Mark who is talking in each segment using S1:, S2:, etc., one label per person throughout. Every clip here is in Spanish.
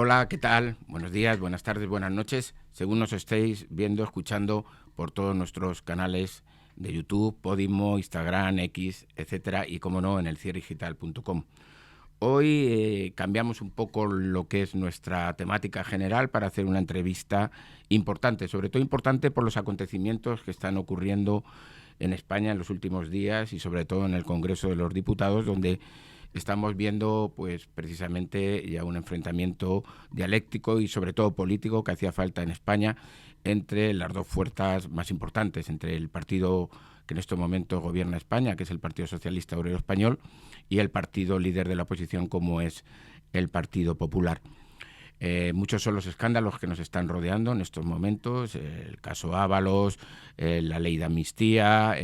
S1: Hola, ¿qué tal? Buenos días, buenas tardes, buenas noches, según nos estéis viendo, escuchando por todos nuestros canales de YouTube, Podimo, Instagram, X, etcétera, y como no, en elcierredigital.com. Hoy cambiamos un poco lo que es nuestra temática general para hacer una entrevista importante, sobre todo importante por los acontecimientos que están ocurriendo en España en los últimos días y sobre todo en el Congreso de los Diputados, donde estamos viendo pues precisamente ya un enfrentamiento dialéctico y sobre todo político que hacía falta en España entre las dos fuerzas más importantes, entre el partido que en estos momentos gobierna España, que es el Partido Socialista Obrero Español, y el partido líder de la oposición, como es el Partido Popular. Muchos son los escándalos que nos están rodeando en estos momentos, el caso Ábalos, la ley de amnistía,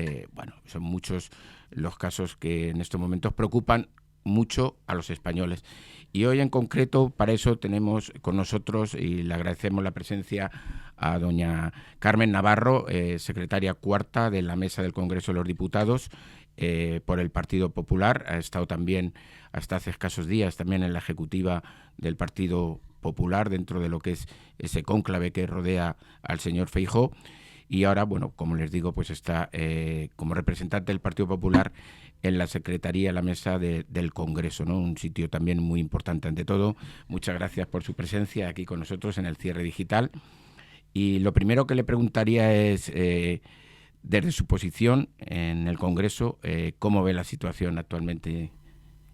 S1: son muchos los casos que en estos momentos preocupan mucho a los españoles. Y hoy en concreto, para eso tenemos con nosotros, y le agradecemos la presencia a doña Carmen Navarro, secretaria cuarta de la Mesa del Congreso de los Diputados, por el Partido Popular. Ha estado también, hasta hace escasos días, también en la ejecutiva del Partido Popular, dentro de lo que es ese cónclave que rodea al señor Feijóo. Y ahora, bueno, como les digo, pues está como representante del Partido Popular en la Secretaría, la Mesa del Congreso, ¿no? Un sitio también muy importante. Ante todo, muchas gracias por su presencia aquí con nosotros en el Cierre Digital. Y lo primero que le preguntaría es, desde su posición en el Congreso, ¿cómo ve la situación actualmente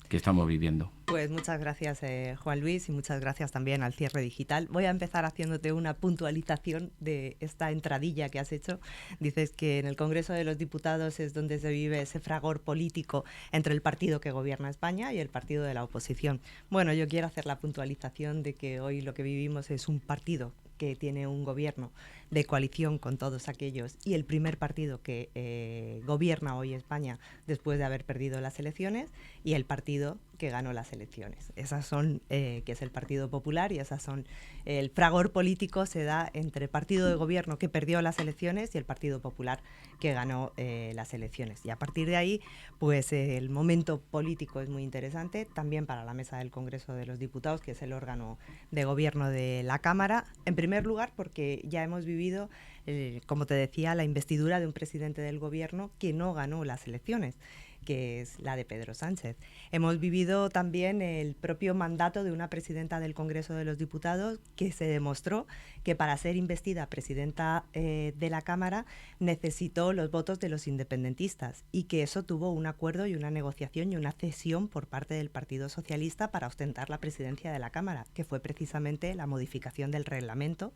S1: que estamos viviendo?
S2: Pues muchas gracias, Juan Luis, y muchas gracias también al Cierre Digital. Voy a empezar haciéndote una puntualización de esta entradilla que has hecho. Dices que en el Congreso de los Diputados es donde se vive ese fragor político entre el partido que gobierna España y el partido de la oposición. Bueno, yo quiero hacer la puntualización de que hoy lo que vivimos es un partido que tiene un gobierno de coalición con todos aquellos y el primer partido que gobierna hoy España después de haber perdido las elecciones, y el partido que ganó las elecciones. Esas son, que es el Partido Popular, y esas son, el fragor político se da entre el partido de gobierno que perdió las elecciones y el Partido Popular que ganó las elecciones. Y a partir de ahí, pues el momento político es muy interesante, también para la Mesa del Congreso de los Diputados, que es el órgano de gobierno de la Cámara. En primer lugar, porque ya hemos vivido, como te decía, la investidura de un presidente del gobierno que no ganó las elecciones, que es la de Pedro Sánchez. Hemos vivido también el propio mandato de una presidenta del Congreso de los Diputados que se demostró que para ser investida presidenta de la Cámara necesitó los votos de los independentistas, y que eso tuvo un acuerdo y una negociación y una cesión por parte del Partido Socialista para ostentar la presidencia de la Cámara, que fue precisamente la modificación del reglamento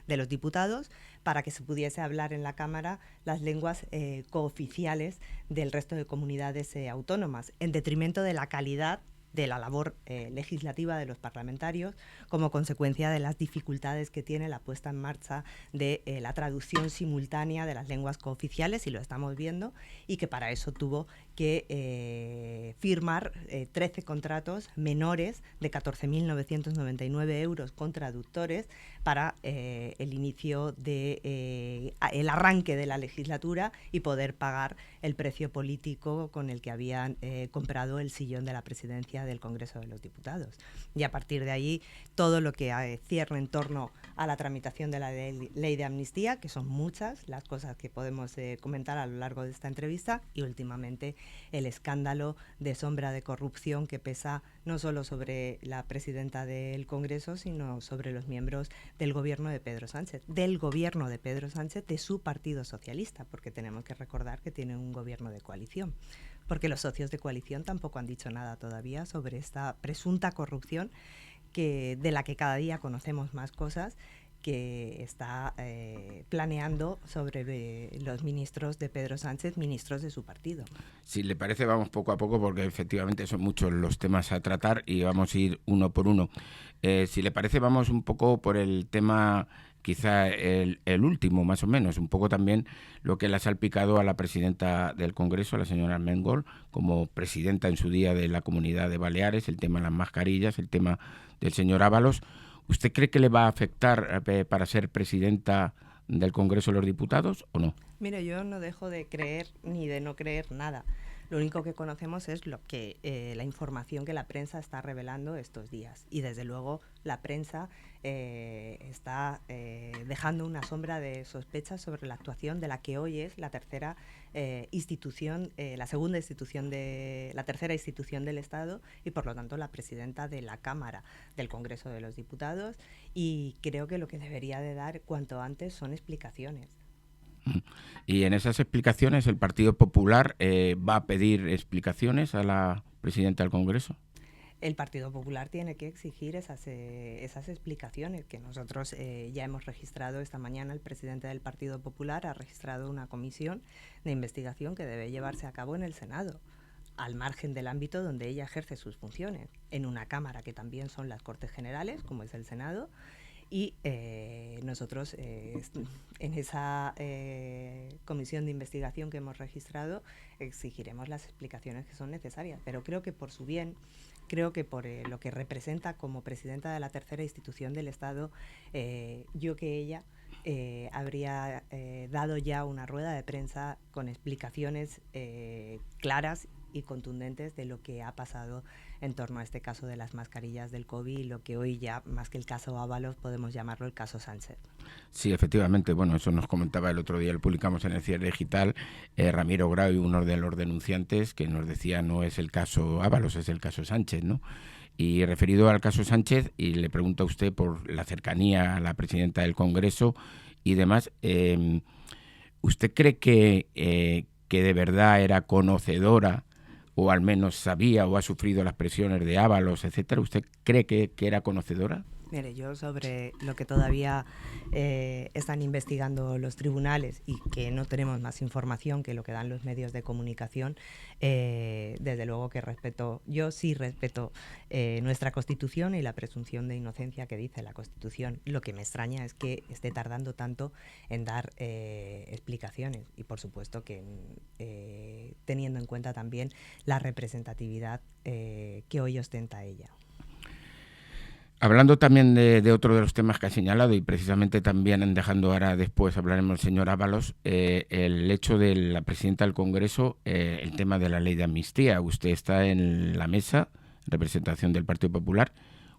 S2: de los diputados para que se pudiese hablar en la Cámara las lenguas cooficiales del resto de comunidades autónomas, en detrimento de la calidad de la labor legislativa de los parlamentarios, como consecuencia de las dificultades que tiene la puesta en marcha de la traducción simultánea de las lenguas cooficiales, y lo estamos viendo, y que para eso tuvo que firmar 13 contratos menores de 14.999 euros con traductores para el inicio de el arranque de la legislatura y poder pagar el precio político con el que habían comprado el sillón de la presidencia del Congreso de los Diputados. Y a partir de ahí, todo lo que cierne en torno a la tramitación de la ley de amnistía, que son muchas las cosas que podemos comentar a lo largo de esta entrevista, y últimamente el escándalo de sombra de corrupción que pesa no solo sobre la presidenta del Congreso, sino sobre los miembros del gobierno de Pedro Sánchez, de su Partido Socialista, porque tenemos que recordar que tiene un gobierno de coalición, porque los socios de coalición tampoco han dicho nada todavía sobre esta presunta corrupción de la que cada día conocemos más cosas, que está planeando sobre los ministros de Pedro Sánchez, ministros de su partido.
S1: Si le parece, vamos poco a poco, porque efectivamente son muchos los temas a tratar y vamos a ir uno por uno. Si le parece, vamos un poco por el tema, quizá el último, más o menos, un poco también lo que le ha salpicado a la presidenta del Congreso, a la señora Armengol, como presidenta en su día de la Comunidad de Baleares, el tema de las mascarillas, el tema del señor Ábalos. ¿Usted cree que le va a afectar para ser presidenta del Congreso de los Diputados o no?
S2: Mire, yo no dejo de creer ni de no creer nada. Lo único que conocemos es la información que la prensa está revelando estos días. Y desde luego la prensa está dejando una sombra de sospechas sobre la actuación de la que hoy es la tercera institución, la tercera institución del Estado y por lo tanto la presidenta de la Cámara del Congreso de los Diputados. Y creo que lo que debería de dar cuanto antes son explicaciones.
S1: Y en esas explicaciones, ¿el Partido Popular va a pedir explicaciones a la presidenta del Congreso?
S2: El Partido Popular tiene que exigir esas explicaciones que nosotros ya hemos registrado esta mañana. El presidente del Partido Popular ha registrado una comisión de investigación que debe llevarse a cabo en el Senado, al margen del ámbito donde ella ejerce sus funciones, en una Cámara que también son las Cortes Generales, como es el Senado. Y nosotros en esa comisión de investigación que hemos registrado exigiremos las explicaciones que son necesarias. Pero creo que por su bien, creo que por lo que representa como presidenta de la tercera institución del Estado, yo que ella habría dado ya una rueda de prensa con explicaciones claras y contundentes de lo que ha pasado en torno a este caso de las mascarillas del COVID y lo que hoy ya, más que el caso Ábalos, podemos llamarlo el caso Sánchez.
S1: Sí, efectivamente. Bueno, eso nos comentaba el otro día, lo publicamos en el Cierre Digital, Ramiro Grau, uno de los denunciantes, que nos decía no es el caso Ábalos, es el caso Sánchez, ¿no? Y referido al caso Sánchez, y le pregunto a usted por la cercanía a la presidenta del Congreso y demás, ¿usted cree que de verdad era conocedora o al menos sabía o ha sufrido las presiones de Ábalos, etcétera? ¿Usted cree que era conocedora?
S2: Mire, yo sobre lo que todavía están investigando los tribunales y que no tenemos más información que lo que dan los medios de comunicación, desde luego que yo sí respeto nuestra Constitución y la presunción de inocencia que dice la Constitución. Lo que me extraña es que esté tardando tanto en dar explicaciones y por supuesto que teniendo en cuenta también la representatividad que hoy ostenta ella.
S1: Hablando también de otro de los temas que ha señalado y precisamente también dejando ahora después hablaremos del señor Ábalos, el hecho de la presidenta del Congreso, el tema de la ley de amnistía. Usted está en la mesa, en representación del Partido Popular.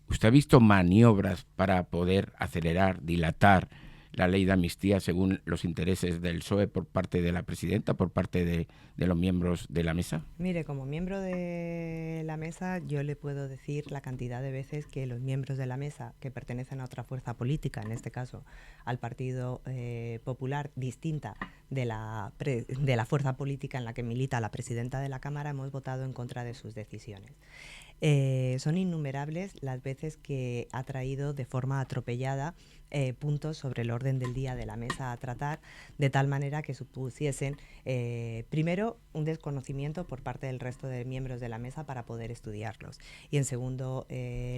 S1: ¿Usted ha visto maniobras para poder acelerar, dilatar la ley de amnistía según los intereses del PSOE por parte de la presidenta, por parte de los miembros de la mesa?
S2: Mire, como miembro de la mesa, yo le puedo decir la cantidad de veces que los miembros de la mesa que pertenecen a otra fuerza política, en este caso al Partido Popular, distinta de la fuerza política en la que milita la presidenta de la Cámara, hemos votado en contra de sus decisiones. Son innumerables las veces que ha traído de forma atropellada puntos sobre el orden del día de la mesa a tratar, de tal manera que supusiesen, primero, un desconocimiento por parte del resto de miembros de la mesa para poder estudiarlos. Y en segundo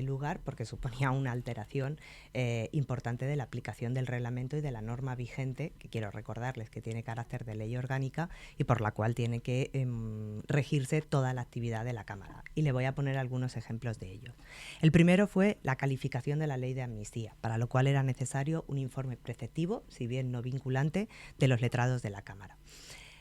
S2: lugar, porque suponía una alteración importante de la aplicación del reglamento y de la norma vigente, que quiero recordarles que tiene carácter de ley orgánica y por la cual tiene que regirse toda la actividad de la Cámara. Y le voy a poner algunos ejemplos de ello. El primero fue la calificación de la ley de amnistía, para lo cual era necesario un informe preceptivo, si bien no vinculante, de los letrados de la Cámara.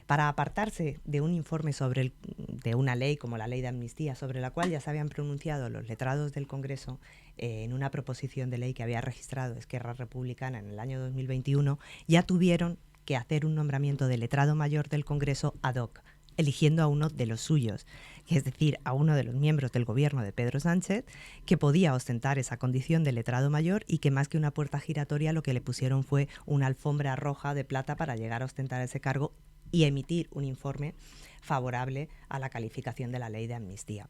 S2: Para apartarse de un informe de una ley como la ley de amnistía, sobre la cual ya se habían pronunciado los letrados del Congreso en una proposición de ley que había registrado Esquerra Republicana en el año 2021, ya tuvieron que hacer un nombramiento de letrado mayor del Congreso ad hoc, eligiendo a uno de los suyos, es decir, a uno de los miembros del gobierno de Pedro Sánchez, que podía ostentar esa condición de letrado mayor y que más que una puerta giratoria lo que le pusieron fue una alfombra roja de plata para llegar a ostentar ese cargo y emitir un informe favorable a la calificación de la ley de amnistía.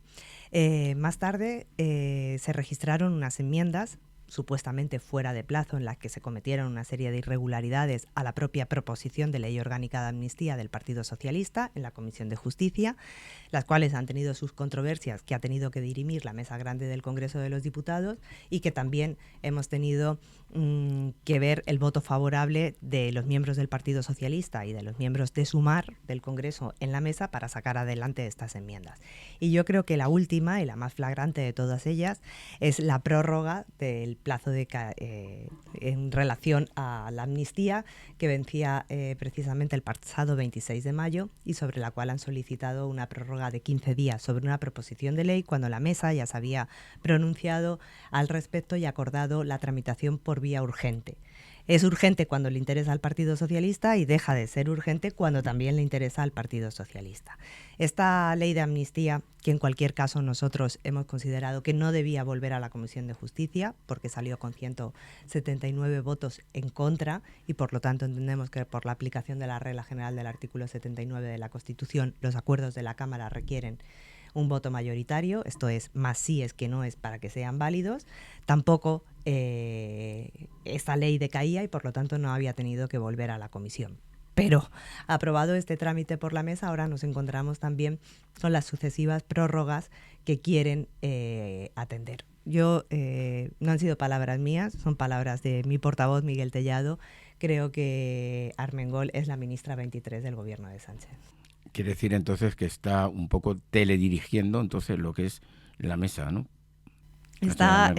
S2: Más tarde se registraron unas enmiendas supuestamente fuera de plazo, en las que se cometieron una serie de irregularidades a la propia proposición de ley orgánica de amnistía del Partido Socialista en la Comisión de Justicia, las cuales han tenido sus controversias que ha tenido que dirimir la Mesa Grande del Congreso de los Diputados y que también hemos tenido que ver el voto favorable de los miembros del Partido Socialista y de los miembros de Sumar del Congreso en la mesa para sacar adelante estas enmiendas. Y yo creo que la última y la más flagrante de todas ellas es la prórroga del plazo en relación a la amnistía que vencía precisamente el pasado 26 de mayo y sobre la cual han solicitado una prórroga de 15 días sobre una proposición de ley cuando la mesa ya se había pronunciado al respecto y acordado la tramitación por vía urgente. Es urgente cuando le interesa al Partido Socialista y deja de ser urgente cuando también le interesa al Partido Socialista. Esta ley de amnistía, que en cualquier caso nosotros hemos considerado que no debía volver a la Comisión de Justicia porque salió con 179 votos en contra y por lo tanto entendemos que por la aplicación de la regla general del artículo 79 de la Constitución los acuerdos de la Cámara requieren un voto mayoritario, esto es más síes que no es para que sean válidos. Tampoco esta ley decaía y por lo tanto no había tenido que volver a la comisión. Pero aprobado este trámite por la mesa, ahora nos encontramos también con las sucesivas prórrogas que quieren atender. No han sido palabras mías, son palabras de mi portavoz Miguel Tellado. Creo que Armengol es la ministra 23 del gobierno de Sánchez.
S1: Quiere decir entonces que está un poco teledirigiendo entonces lo que es la mesa, ¿no?
S2: Está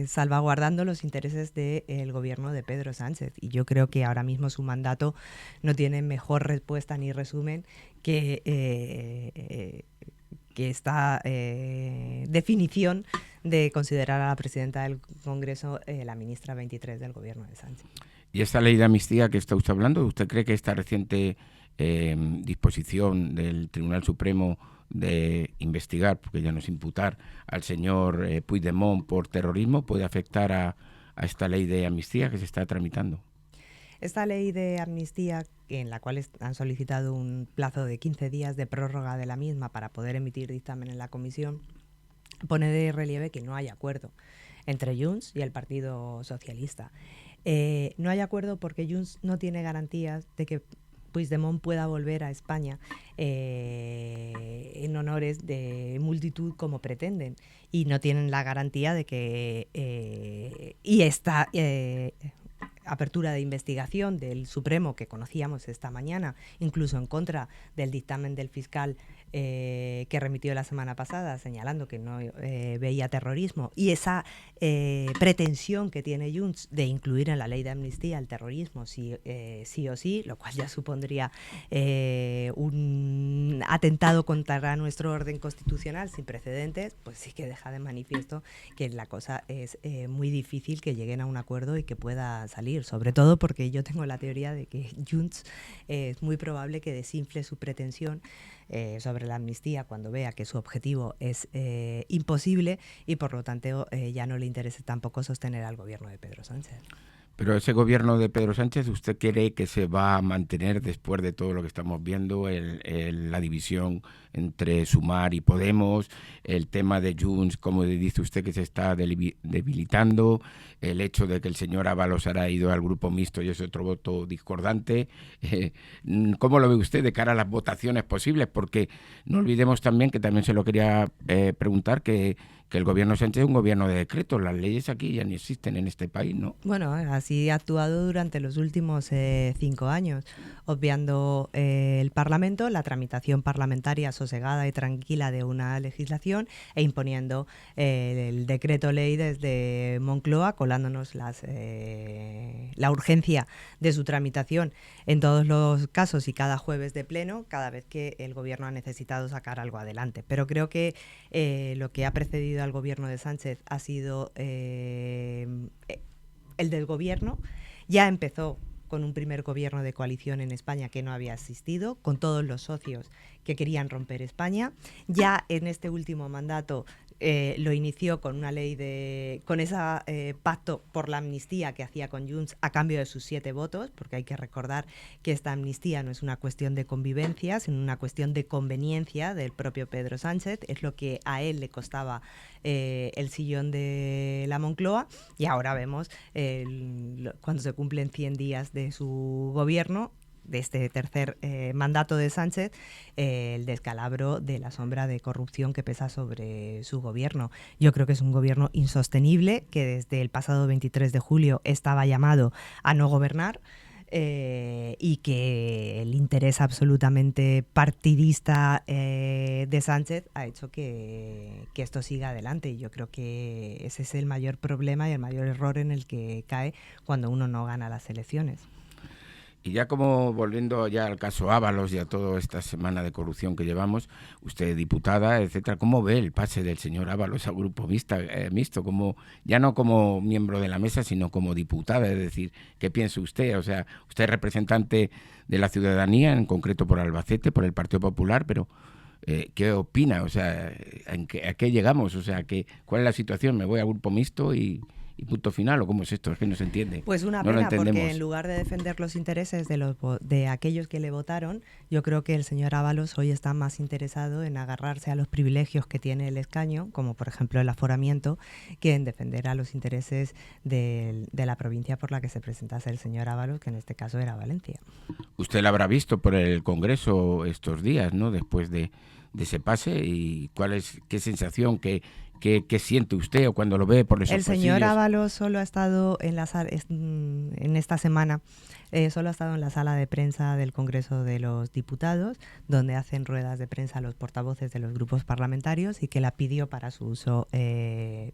S2: salvaguardando los intereses del gobierno de Pedro Sánchez y yo creo que ahora mismo su mandato no tiene mejor respuesta ni resumen que esta definición de considerar a la presidenta del Congreso la ministra 23 del gobierno de Sánchez.
S1: ¿Y esta ley de amnistía que está usted hablando, usted cree que esta reciente disposición del Tribunal Supremo de investigar, porque ya no es imputar, al señor Puigdemont por terrorismo puede afectar a esta ley de amnistía que se está tramitando?
S2: Esta ley de amnistía, en la cual han solicitado un plazo de 15 días de prórroga de la misma para poder emitir dictamen en la comisión, pone de relieve que no hay acuerdo entre Junts y el Partido Socialista. No hay acuerdo porque Junts no tiene garantías de que Puigdemont pueda volver a España en honores de multitud como pretenden y no tienen la garantía de que esta apertura de investigación del Supremo que conocíamos esta mañana, incluso en contra del dictamen del fiscal que remitió la semana pasada señalando que no veía terrorismo y esa pretensión que tiene Junts de incluir en la ley de amnistía el terrorismo sí o sí, lo cual ya supondría un atentado contra nuestro orden constitucional sin precedentes, pues sí que deja de manifiesto que la cosa es muy difícil que lleguen a un acuerdo y que pueda salir, sobre todo porque yo tengo la teoría de que Junts es muy probable que desinfle su pretensión sobre la amnistía cuando vea que su objetivo es imposible y por lo tanto ya no le interese tampoco sostener al gobierno de Pedro Sánchez.
S1: Pero ese gobierno de Pedro Sánchez, ¿usted cree que se va a mantener después de todo lo que estamos viendo, la división entre Sumar y Podemos, el tema de Junts, como dice usted, que se está debilitando, el hecho de que el señor Ábalos ha ido al grupo mixto y es otro voto discordante? ¿Cómo lo ve usted de cara a las votaciones posibles? Porque no olvidemos también, que también se lo quería preguntar, que el gobierno Sánchez es un gobierno de decretos, las leyes aquí ya ni existen en este país, ¿no?
S2: Bueno, así ha actuado durante los últimos 5 años, obviando el Parlamento, la tramitación parlamentaria sosegada y tranquila de una legislación e imponiendo el decreto ley desde Moncloa, colándonos la urgencia de su tramitación en todos los casos y cada jueves de pleno, cada vez que el gobierno ha necesitado sacar algo adelante. Pero creo que lo que ha precedido al gobierno de Sánchez ha sido el del gobierno. Ya empezó con un primer gobierno de coalición en España que no había existido, con todos los socios que querían romper España. Ya en este último mandato lo inició con una ley con ese pacto por la amnistía que hacía con Junts a cambio de sus 7 votos, porque hay que recordar que esta amnistía no es una cuestión de convivencia, sino una cuestión de conveniencia del propio Pedro Sánchez, es lo que a él le costaba el sillón de la Moncloa, y ahora vemos cuando se cumplen 100 días de su gobierno, de este tercer mandato de Sánchez, el descalabro de la sombra de corrupción que pesa sobre su gobierno. Yo creo que es un gobierno insostenible, que desde el pasado 23 de julio estaba llamado a no gobernar. y que el interés absolutamente partidista de Sánchez ha hecho que esto siga adelante. Y yo creo que ese es el mayor problema y el mayor error en el que cae cuando uno no gana las elecciones.
S1: Y ya como volviendo ya al caso Ábalos y a toda esta semana de corrupción que llevamos, usted diputada, etcétera, ¿cómo ve el pase del señor Ábalos al grupo mixto? Como, ya no como miembro de la mesa, sino como diputada, es decir, ¿qué piensa usted? O sea, usted es representante de la ciudadanía, en concreto por Albacete, por el Partido Popular, pero ¿qué opina? O sea, ¿a qué llegamos? O sea, ¿cuál es la situación? ¿Me voy al grupo mixto y punto final, o cómo es esto? Es que no se entiende.
S2: Pues una pena, porque en lugar de defender los intereses de aquellos que le votaron, yo creo que el señor Ábalos hoy está más interesado en agarrarse a los privilegios que tiene el escaño, como por ejemplo el aforamiento, que en defender a los intereses de la provincia por la que se presentase el señor Ábalos, que en este caso era Valencia.
S1: Usted la habrá visto por el Congreso estos días, ¿no? Después de ese pase, y qué sensación, qué siente usted o cuando lo ve por esos pasillos.
S2: El señor Ábalos solo ha estado en esta semana, solo ha estado en la sala de prensa del Congreso de los Diputados, donde hacen ruedas de prensa los portavoces de los grupos parlamentarios, y que la pidió para su uso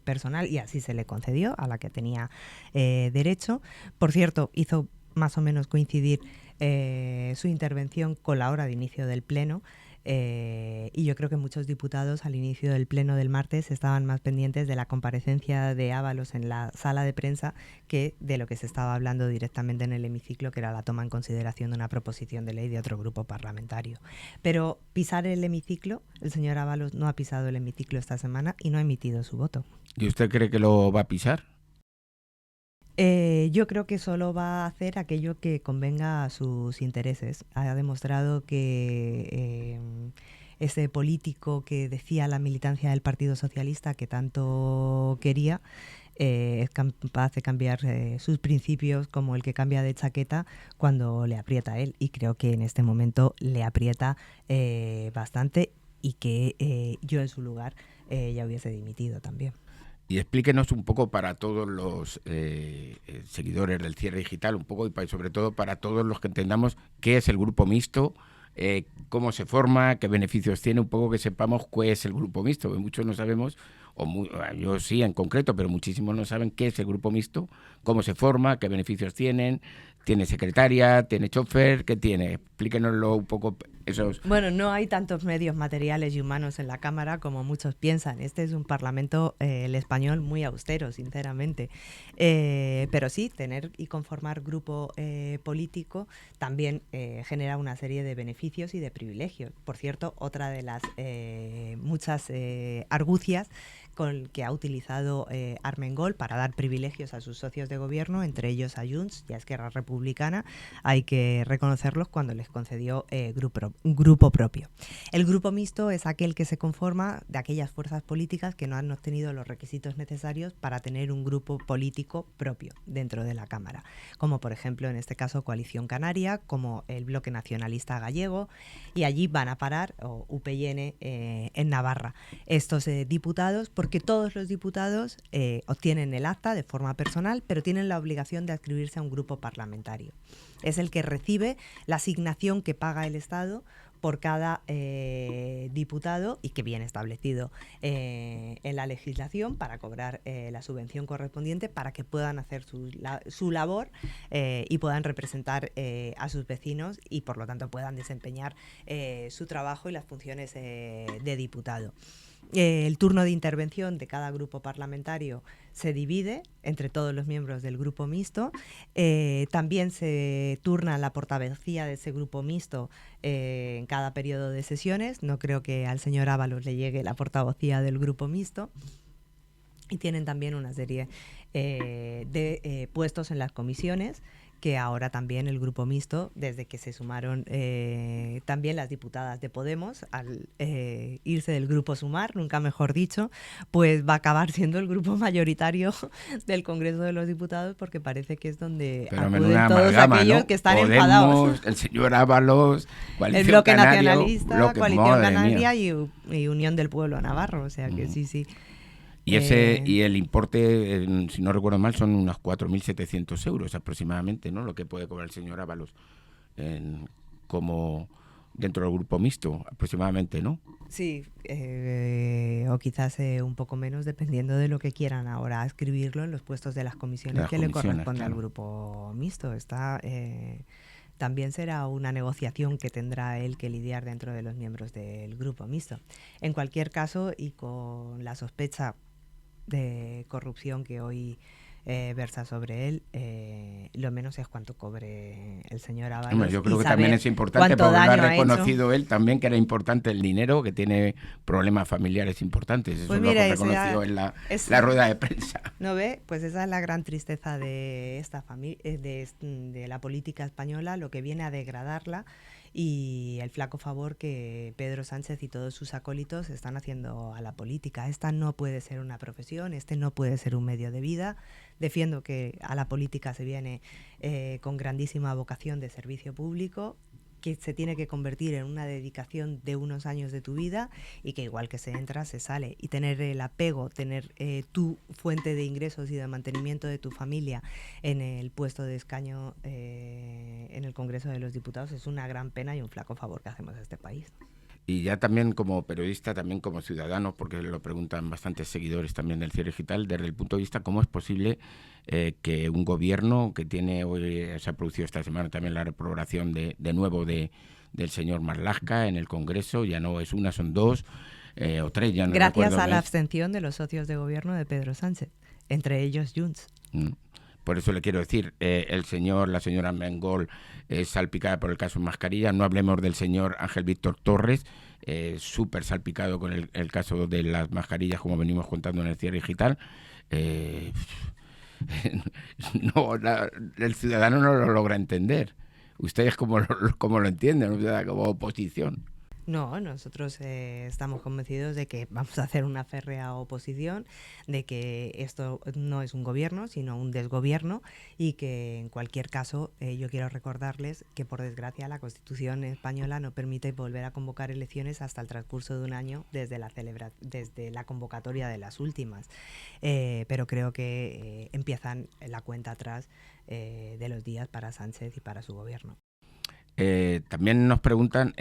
S2: personal, y así se le concedió, a la que tenía derecho. Por cierto, hizo más o menos coincidir su intervención con la hora de inicio del Pleno. Y yo creo que muchos diputados al inicio del pleno del martes estaban más pendientes de la comparecencia de Ábalos en la sala de prensa que de lo que se estaba hablando directamente en el hemiciclo, que era la toma en consideración de una proposición de ley de otro grupo parlamentario. Pero pisar el hemiciclo, el señor Ábalos no ha pisado el hemiciclo esta semana y no ha emitido su voto.
S1: ¿Y usted cree que lo va a pisar?
S2: Yo creo que solo va a hacer aquello que convenga a sus intereses. Ha demostrado que ese político que decía la militancia del Partido Socialista que tanto quería es capaz de cambiar sus principios, como el que cambia de chaqueta cuando le aprieta a él. Y creo que en este momento le aprieta bastante, y que yo en su lugar ya hubiese dimitido también.
S1: Y explíquenos un poco para todos los seguidores del Cierre Digital, un poco, y sobre todo para todos los que entendamos qué es el grupo mixto, cómo se forma, qué beneficios tiene, un poco que sepamos qué es el grupo mixto, porque muchos no sabemos, yo sí en concreto, pero muchísimos no saben qué es el grupo mixto, cómo se forma, qué beneficios tiene secretaria, tiene chofer, ¿qué tiene? Explíquenoslo un poco.
S2: Bueno, no hay tantos medios materiales y humanos en la Cámara como muchos piensan. Este es un Parlamento, el español, muy austero, sinceramente. Pero sí, tener y conformar grupo político también genera una serie de beneficios y de privilegios. Por cierto, otra de las muchas argucias con que ha utilizado Armengol para dar privilegios a sus socios de gobierno, entre ellos a Junts y a Esquerra Republicana, hay que reconocerlos cuando les concedió grupo propio. El grupo mixto es aquel que se conforma de aquellas fuerzas políticas que no han obtenido los requisitos necesarios para tener un grupo político propio dentro de la Cámara, como por ejemplo en este caso Coalición Canaria, como el Bloque Nacionalista Gallego, y allí van a parar UPyN en Navarra. Estos diputados, porque todos los diputados obtienen el acta de forma personal, pero tienen la obligación de adscribirse a un grupo parlamentario. Es el que recibe la asignación que paga el Estado por cada diputado, y que viene establecido en la legislación para cobrar la subvención correspondiente para que puedan hacer su labor y puedan representar a sus vecinos, y por lo tanto puedan desempeñar su trabajo y las funciones de diputado. El turno de intervención de cada grupo parlamentario se divide entre todos los miembros del grupo mixto. También se turna la portavocía de ese grupo mixto en cada periodo de sesiones. No creo que al señor Ábalos le llegue la portavocía del grupo mixto. Y tienen también una serie de puestos en las comisiones, que ahora también el grupo mixto, desde que se sumaron también las diputadas de Podemos, al irse del grupo Sumar, nunca mejor dicho, pues va a acabar siendo el grupo mayoritario del Congreso de los Diputados, porque parece que es donde acuden todos aquellos, ¿no?, que están
S1: Podemos,
S2: enfadados.
S1: El señor Ábalos,
S2: el Bloque Nacionalista, Coalición Canaria y Unión del Pueblo Navarro, o sea que sí.
S1: Y el importe, si no recuerdo mal, son unos 4.700 euros aproximadamente, ¿no? Lo que puede cobrar el señor Ábalos como dentro del grupo mixto, aproximadamente, ¿no?
S2: Sí, o quizás un poco menos, dependiendo de lo que quieran ahora escribirlo en los puestos de las comisiones
S1: Las
S2: que le
S1: comisiones,
S2: corresponde al
S1: claro.
S2: grupo mixto. También será una negociación que tendrá él que lidiar dentro de los miembros del grupo mixto. En cualquier caso, y con la sospecha de corrupción que hoy versa sobre él, lo menos es cuánto cobre el señor
S1: Hombre,
S2: Ábalos
S1: yo
S2: y
S1: creo que también
S2: saber
S1: es importante
S2: cuánto
S1: porque lo ha
S2: daño ha hecho.
S1: reconocido él también, que era importante el dinero, que tiene problemas familiares importantes. Eso
S2: Pues
S1: lo
S2: mira,
S1: reconoció en la
S2: esa,
S1: rueda de prensa.
S2: ¿no ve? Pues esa es la gran tristeza de esta familia, de la política española, lo que viene a degradarla y el flaco favor que Pedro Sánchez y todos sus acólitos están haciendo a la política. Esta no puede ser una profesión, este no puede ser un medio de vida. Defiendo que a la política se viene con grandísima vocación de servicio público, que se tiene que convertir en una dedicación de unos años de tu vida y que igual que se entra, se sale. Y tener el apego, tener tu fuente de ingresos y de mantenimiento de tu familia en el puesto de escaño en el Congreso de los Diputados es una gran pena y un flaco favor que hacemos a este país.
S1: Y ya también como periodista, también como ciudadano, porque lo preguntan bastantes seguidores también del Cierre Digital, desde el punto de vista cómo es posible que un gobierno que tiene hoy, se ha producido esta semana también la reprobación de nuevo del señor Marlaska en el Congreso, ya no es una, son dos o tres, ya no
S2: Gracias
S1: recuerdo.
S2: a la
S1: ¿Ves?
S2: abstención de los socios de gobierno de Pedro Sánchez, entre ellos Junts.
S1: Por eso le quiero decir, la señora Mengol es salpicada por el caso Mascarilla. No hablemos del señor Ángel Víctor Torres, súper salpicado con el caso de las mascarillas, como venimos contando en el Cierre Digital. No, el ciudadano no lo logra entender. Ustedes cómo lo entienden, o sea, como oposición.
S2: No, nosotros estamos convencidos de que vamos a hacer una férrea oposición, de que esto no es un gobierno, sino un desgobierno y que en cualquier caso yo quiero recordarles que por desgracia la Constitución española no permite volver a convocar elecciones hasta el transcurso de un año desde la convocatoria de las últimas. Pero creo que empiezan la cuenta atrás de los días para Sánchez y para su gobierno.
S1: También nos preguntan...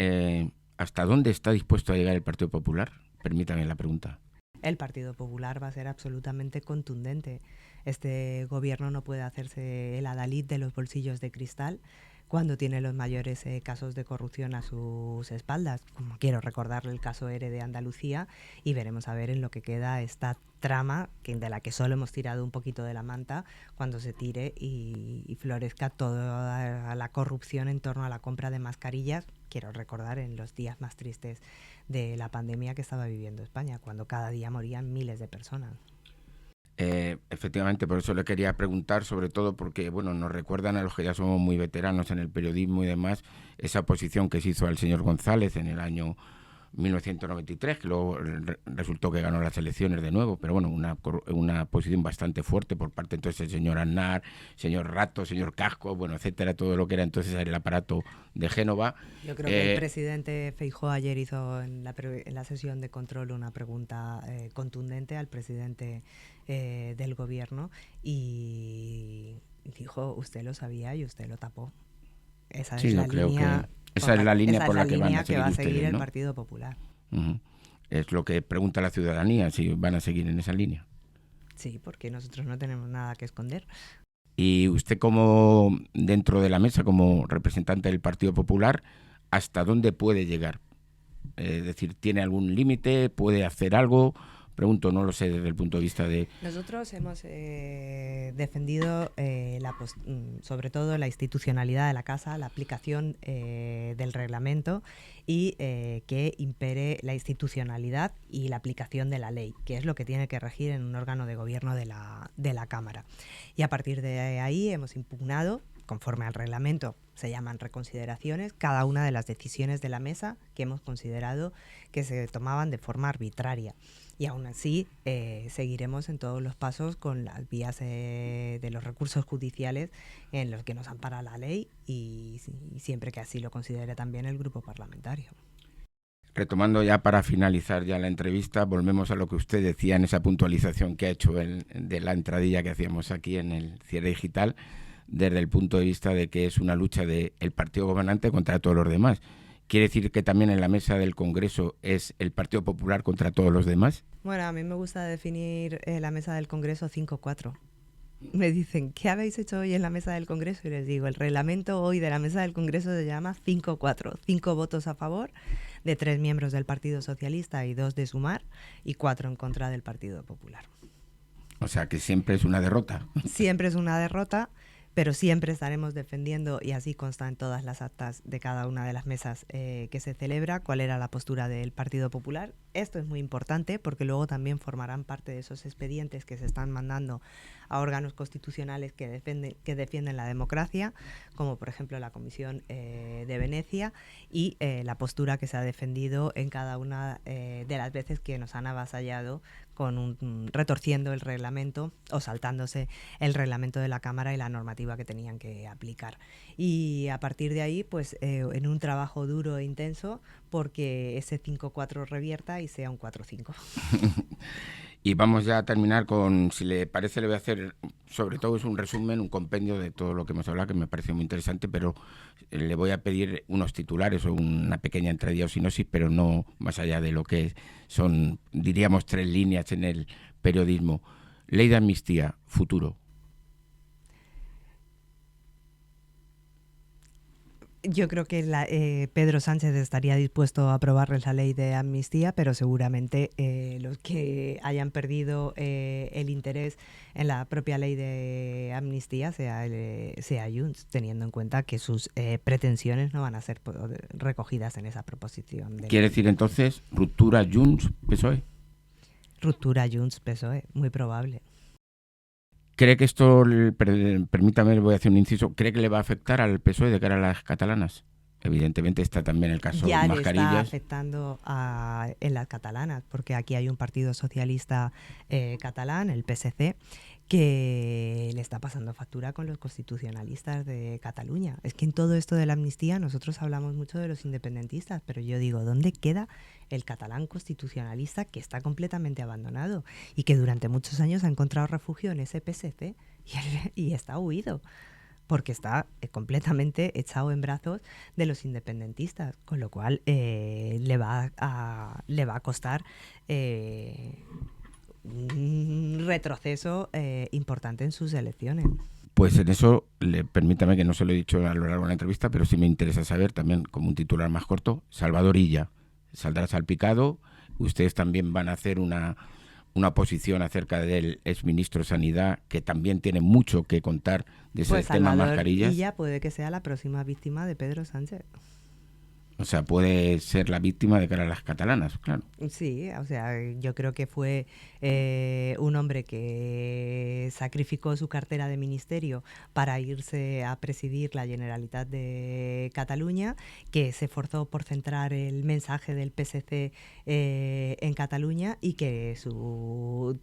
S1: ¿hasta dónde está dispuesto a llegar el Partido Popular? Permítame la pregunta.
S2: El Partido Popular va a ser absolutamente contundente. Este gobierno no puede hacerse el adalid de los bolsillos de cristal cuando tiene los mayores casos de corrupción a sus espaldas. Como quiero recordarle el caso ERE de Andalucía y veremos a ver en lo que queda esta trama de la que solo hemos tirado un poquito de la manta cuando se tire y florezca toda la corrupción en torno a la compra de mascarillas. Quiero recordar en los días más tristes de la pandemia que estaba viviendo España, cuando cada día morían miles de personas.
S1: Efectivamente, por eso le quería preguntar, sobre todo porque, bueno, nos recuerdan a los que ya somos muy veteranos en el periodismo y demás, esa oposición que se hizo al señor González en el año 1993, que luego resultó que ganó las elecciones de nuevo, pero bueno, una posición bastante fuerte por parte entonces del señor Aznar, señor Rato, señor Casco, bueno, etcétera, todo lo que era entonces el aparato de Génova.
S2: Yo creo que el presidente Feijóo ayer hizo en la sesión de control una pregunta contundente al presidente del gobierno y dijo, usted lo sabía y usted lo tapó. Esa
S1: Sí,
S2: es
S1: yo
S2: la
S1: creo
S2: línea,
S1: que esa es la línea por la que van a seguir
S2: va a
S1: ustedes,
S2: seguir el
S1: ¿no?
S2: Partido Popular.
S1: Uh-huh. Es lo que pregunta la ciudadanía, si van a seguir en esa línea.
S2: Sí, porque nosotros no tenemos nada que esconder.
S1: Y usted como dentro de la mesa, como representante del Partido Popular, ¿hasta dónde puede llegar? Es decir, ¿tiene algún límite? ¿Puede hacer algo? Pregunto, no lo sé desde el punto de vista de...
S2: Nosotros hemos defendido sobre todo la institucionalidad de la Casa, la aplicación del reglamento y que impere la institucionalidad y la aplicación de la ley, que es lo que tiene que regir en un órgano de gobierno de la Cámara. Y a partir de ahí hemos impugnado, conforme al reglamento, se llaman reconsideraciones, cada una de las decisiones de la mesa que hemos considerado que se tomaban de forma arbitraria. Y aún así seguiremos en todos los pasos con las vías de los recursos judiciales en los que nos ampara la ley y siempre que así lo considere también el grupo parlamentario.
S1: retomando ya para finalizar ya la entrevista, volvemos a lo que usted decía en esa puntualización que ha hecho de la entradilla que hacíamos aquí en el cierre digital, desde el punto de vista de que es una lucha del partido gobernante contra todos los demás. ¿Quiere decir que también en la mesa del Congreso es el Partido Popular contra todos los demás?
S2: Bueno, a mí me gusta definir la mesa del Congreso 5-4. Me dicen, ¿qué habéis hecho hoy en la mesa del Congreso? Y les digo, el reglamento hoy de la mesa del Congreso se llama 5-4. 5 votos a favor de 3 miembros del Partido Socialista y 2 de Sumar y 4 en contra del Partido Popular.
S1: O sea que siempre es una derrota.
S2: Siempre es una derrota, pero siempre estaremos defendiendo, y así consta en todas las actas de cada una de las mesas que se celebra, cuál era la postura del Partido Popular. Esto es muy importante porque luego también formarán parte de esos expedientes que se están mandando a órganos constitucionales que defienden la democracia, como por ejemplo la Comisión de Venecia, y la postura que se ha defendido en cada una de las veces que nos han avasallado retorciendo el reglamento o saltándose el reglamento de la Cámara y la normativa que tenían que aplicar. Y a partir de ahí, pues en un trabajo duro e intenso, porque ese 5-4 revierta y sea un 4-5.
S1: Y vamos ya a terminar con, si le parece, le voy a hacer, sobre todo es un resumen, un compendio de todo lo que hemos hablado, que me pareció muy interesante, pero le voy a pedir unos titulares o una pequeña entradilla o sinopsis, pero no más allá de lo que son, diríamos, 3 líneas en el periodismo. Ley de amnistía, futuro.
S2: Yo creo que Pedro Sánchez estaría dispuesto a aprobar la ley de amnistía, pero seguramente los que hayan perdido el interés en la propia ley de amnistía sea Junts, teniendo en cuenta que sus pretensiones no van a ser recogidas en esa proposición de ley.
S1: ¿Quiere decir entonces ruptura Junts-PSOE?
S2: Ruptura Junts-PSOE, muy probable.
S1: ¿Cree que esto, permítame, voy a hacer un inciso, cree que le va a afectar al PSOE de cara a las catalanas? Evidentemente está también el caso
S2: ya
S1: de mascarillas.
S2: Ya le está afectando en las catalanas, porque aquí hay un partido socialista catalán, el PSC, que le está pasando factura con los constitucionalistas de Cataluña. Es que en todo esto de la amnistía nosotros hablamos mucho de los independentistas, pero yo digo, ¿dónde queda el catalán constitucionalista que está completamente abandonado y que durante muchos años ha encontrado refugio en ese PSC y está huido? Porque está completamente echado en brazos de los independentistas, con lo cual le va a costar un retroceso importante en sus elecciones.
S1: Pues en eso, permítame que no se lo he dicho a lo largo de la entrevista, pero sí me interesa saber también, como un titular más corto, Salvador Illa saldrá salpicado. Ustedes también van a hacer una posición acerca del exministro de Sanidad, que también tiene mucho que contar de ese tema mascarillas.
S2: Illa puede que sea la próxima víctima de Pedro Sánchez.
S1: O sea, puede ser la víctima de cara a las catalanas, claro.
S2: Sí, o sea, yo creo que fue un hombre que sacrificó su cartera de ministerio para irse a presidir la Generalitat de Cataluña, que se esforzó por centrar el mensaje del PSC en Cataluña y que sus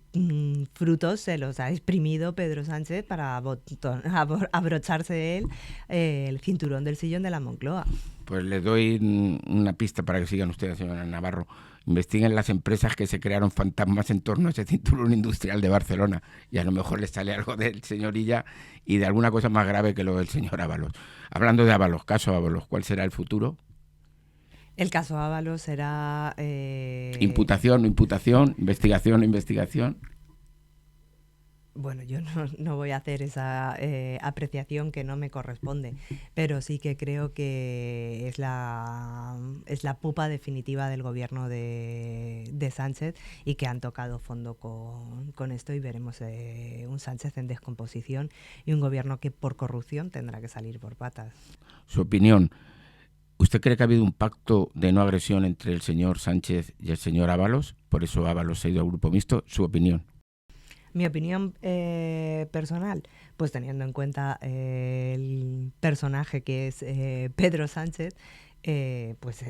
S2: frutos se los ha exprimido Pedro Sánchez para abrocharse él el cinturón del sillón de la Moncloa.
S1: Pues les doy una pista para que sigan ustedes, señora Navarro. Investiguen las empresas que se crearon fantasmas en torno a ese cinturón industrial de Barcelona y a lo mejor les sale algo del señor Illa y de alguna cosa más grave que lo del señor Ábalos. Hablando de Ábalos, caso Ábalos, ¿cuál será el futuro?
S2: El caso Ábalos será...
S1: Imputación, no imputación, investigación, no investigación.
S2: Bueno, yo no voy a hacer esa apreciación que no me corresponde, pero sí que creo que es la pupa definitiva del gobierno de Sánchez y que han tocado fondo con esto y veremos un Sánchez en descomposición y un gobierno que por corrupción tendrá que salir por patas.
S1: Su opinión. ¿Usted cree que ha habido un pacto de no agresión entre el señor Sánchez y el señor Ábalos? Por eso Ábalos se ha ido al grupo mixto. Su opinión.
S2: Mi opinión personal, pues teniendo en cuenta el personaje que es Pedro Sánchez, pues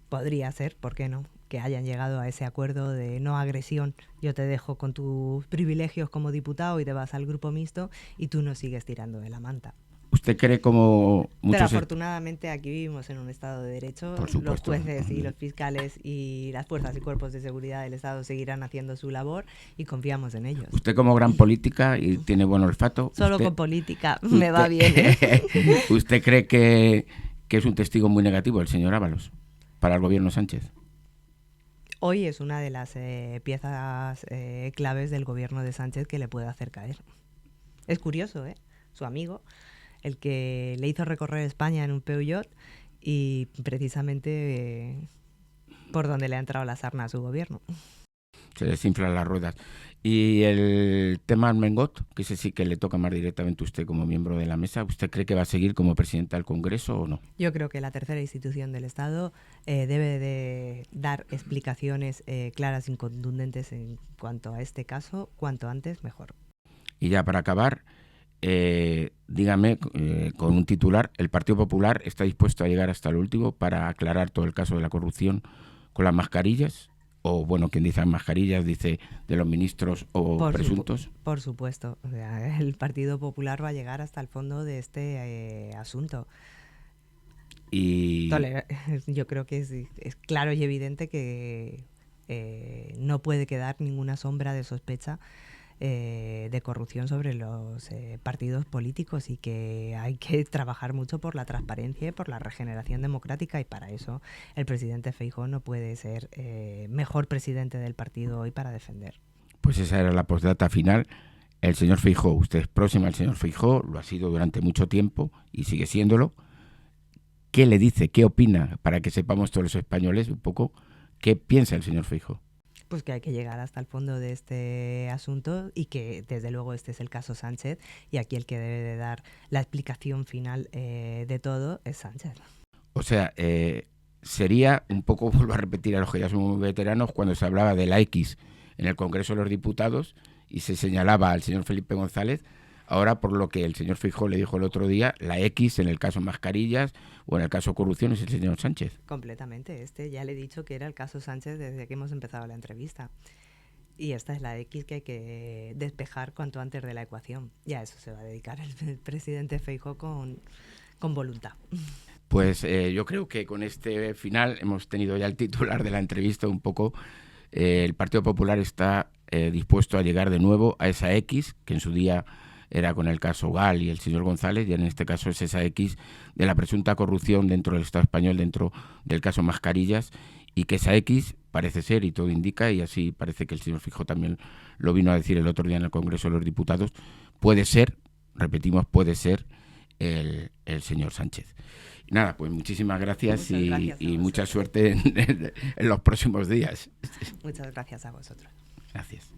S2: podría ser, ¿por qué no?, que hayan llegado a ese acuerdo de no agresión. Yo te dejo con tus privilegios como diputado y te vas al grupo mixto y tú no sigues tirando de la manta.
S1: ¿Usted cree como
S2: Pero
S1: muchos...
S2: afortunadamente aquí vivimos en un Estado de Derecho.
S1: Por supuesto.
S2: Los jueces y los fiscales y las fuerzas y cuerpos de seguridad del Estado seguirán haciendo su labor y confiamos en ellos.
S1: Usted como gran política y tiene buen olfato...
S2: Solo
S1: usted,
S2: con política me va bien, ¿eh?
S1: ¿Usted cree que es un testigo muy negativo el señor Ábalos para el gobierno Sánchez?
S2: Hoy es una de las piezas claves del gobierno de Sánchez que le puede hacer caer. Es curioso, ¿eh? Su amigo, el que le hizo recorrer España en un Peugeot y precisamente por donde le ha entrado la sarna a su gobierno.
S1: Se desinflan las ruedas. Y el tema Armengot, que ese sí que le toca más directamente a usted como miembro de la mesa, ¿usted cree que va a seguir como presidenta del Congreso o no?
S2: Yo creo que la tercera institución del Estado debe de dar explicaciones claras y contundentes en cuanto a este caso, cuanto antes mejor.
S1: Y ya para acabar, dígame con un titular, ¿el Partido Popular está dispuesto a llegar hasta el último para aclarar todo el caso de la corrupción con las mascarillas? O, bueno, quien dice mascarillas, dice de los ministros o presuntos.
S2: Por supuesto. O sea, el Partido Popular va a llegar hasta el fondo de este asunto.
S1: Y
S2: yo creo que es claro y evidente que no puede quedar ninguna sombra de sospecha de corrupción sobre los partidos políticos y que hay que trabajar mucho por la transparencia y por la regeneración democrática, y para eso el presidente Feijóo no puede ser mejor presidente del partido hoy para defender.
S1: Pues esa era la postdata final. El señor Feijóo, usted es próxima al señor Feijóo, lo ha sido durante mucho tiempo y sigue siéndolo. ¿Qué le dice, qué opina, para que sepamos todos los españoles un poco qué piensa el señor Feijóo?
S2: Pues que hay que llegar hasta el fondo de este asunto y que desde luego este es el caso Sánchez y aquí el que debe de dar la explicación final de todo es Sánchez.
S1: O sea, sería un poco, vuelvo a repetir a los que ya somos muy veteranos, cuando se hablaba de la X en el Congreso de los Diputados y se señalaba al señor Felipe González. Ahora, por lo que el señor Feijóo le dijo el otro día, la X en el caso mascarillas o en el caso corrupción es el señor Sánchez.
S2: Completamente. Ya le he dicho que era el caso Sánchez desde que hemos empezado la entrevista. Y esta es la X que hay que despejar cuanto antes de la ecuación. Y a eso se va a dedicar el presidente Feijóo con voluntad.
S1: Pues yo creo que con este final hemos tenido ya el titular de la entrevista un poco. El Partido Popular está dispuesto a llegar de nuevo a esa X que en su día era con el caso Gal y el señor González, y en este caso es esa X de la presunta corrupción dentro del Estado español, dentro del caso Mascarillas, y que esa X parece ser, y todo indica, y así parece que el señor Feijóo también lo vino a decir el otro día en el Congreso de los Diputados, puede ser, repetimos, puede ser el señor Sánchez. Y nada, pues muchísimas gracias, y mucha suerte en los próximos días.
S2: Muchas gracias a vosotros.
S1: Gracias.